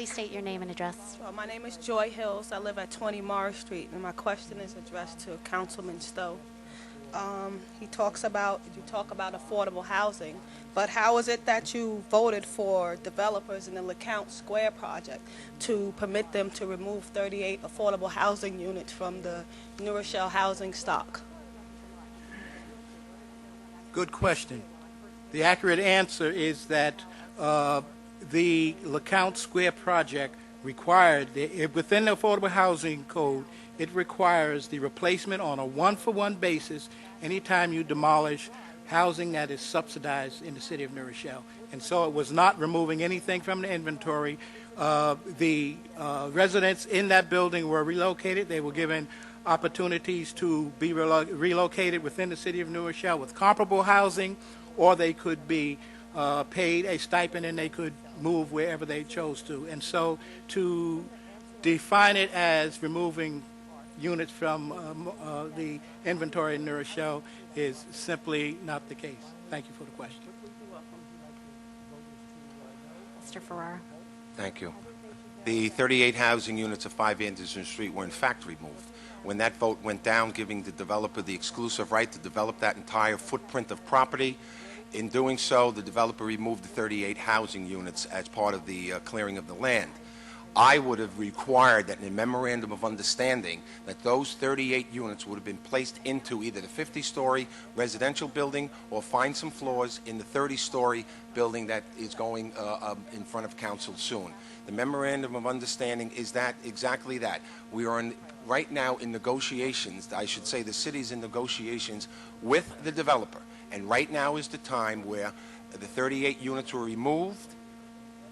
Please state your name and address. Well, my name is Joy Hills. I live at 20 Morris Street, and my question is addressed to Councilman Stowe. You talk about affordable housing, but how is it that you voted for developers in the LeCount Square project to permit them to remove 38 affordable housing units from the New Rochelle housing stock? Good question. The accurate answer is that the LeCount Square project required, within the Affordable Housing Code, it requires the replacement on a one-for-one basis anytime you demolish housing that is subsidized in the city of New Rochelle. And so it was not removing anything from the inventory. The residents in that building were relocated. They were given opportunities to be relocated within the city of New Rochelle with comparable housing, or they could be paid a stipend and they could move wherever they chose to. And so to define it as removing units from the inventory in New Rochelle is simply not the case. Thank you for the question. Mr. Ferrara. Thank you. The 38 housing units of 5 Anderson Street were in fact removed. When that vote went down, giving the developer the exclusive right to develop that entire footprint of property, in doing so, the developer removed the 38 housing units as part of the clearing of the land. I would have required that in a memorandum of understanding that those 38 units would have been placed into either the 50-story residential building or find some floors in the 30-story building that is going in front of council soon. The memorandum of understanding is that exactly that. We are right now in negotiations, I should say the city's in negotiations with the developer. And right now is the time where the 38 units were removed.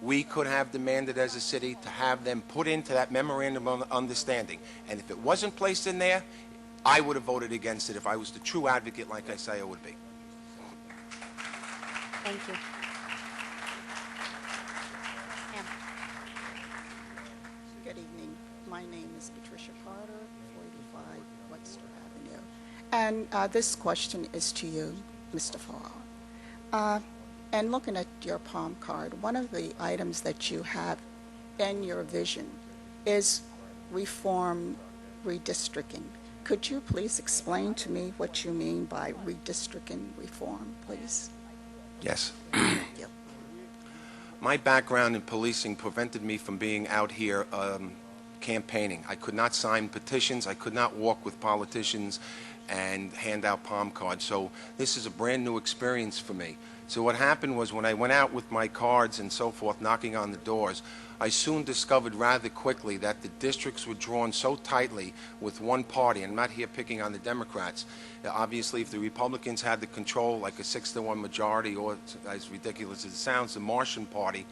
We could have demanded as a city to have them put into that memorandum of understanding. And if it wasn't placed in there, I would have voted against it if I was the true advocate like I say I would be. Thank you. Ma'am. Good evening. My name is Patricia Carter, 485 Webster Avenue. And this question is to you, Mr. Farrar. And looking at your palm card, one of the items that you have in your vision is reform redistricting. Could you please explain to me what you mean by redistricting reform, please? Yes. Thank you. My background in policing prevented me from being out here campaigning. I could not sign petitions. I could not walk with politicians and hand out palm cards. So this is a brand new experience for me. So what happened was when I went out with my cards and so forth, knocking on the doors, I soon discovered rather quickly that the districts were drawn so tightly with one party. I'm not here picking on the Democrats. Obviously, if the Republicans had the control, like a 6-to-1 majority, or as ridiculous as it sounds, the Martian Party,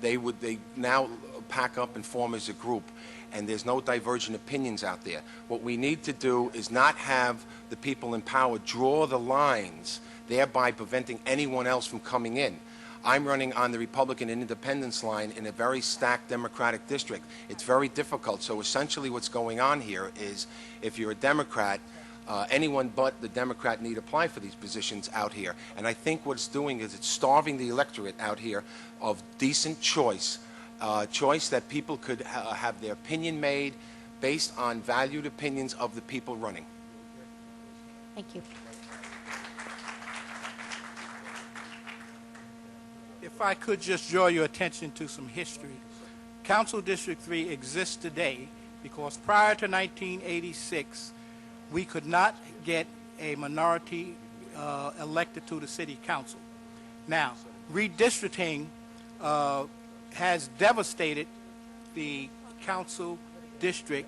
they now pack up and form as a group. And there's no divergent opinions out there. What we need to do is not have the people in power draw the lines, thereby preventing anyone else from coming in. I'm running on the Republican and Independence line in a very stacked Democratic district. It's very difficult. So essentially what's going on here is if you're a Democrat, anyone but the Democrat need apply for these positions out here. And I think what it's doing is it's starving the electorate out here of decent choice. Choice that people could have their opinion made based on valued opinions of the people running. Thank you. If I could just draw your attention to some history. Council District 3 exists today because prior to 1986, we could not get a minority elected to the city council. Now, redistricting has devastated the council district.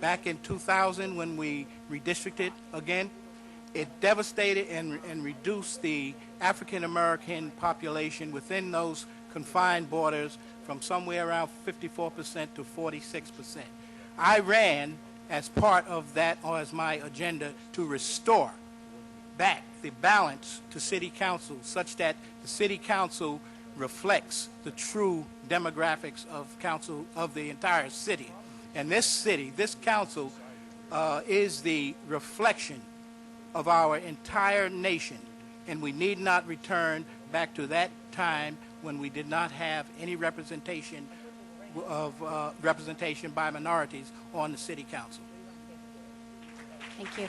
Back in 2000 when we redistricted again, it devastated and reduced the African American population within those confined borders from somewhere around 54% to 46%. I ran as part of that, or as my agenda, to restore back the balance to city council such that the city council reflects the true demographics of the entire city. And this city, this council, is the reflection of our entire nation. And we need not return back to that time when we did not have any representation representation by minorities on the city council. Thank you.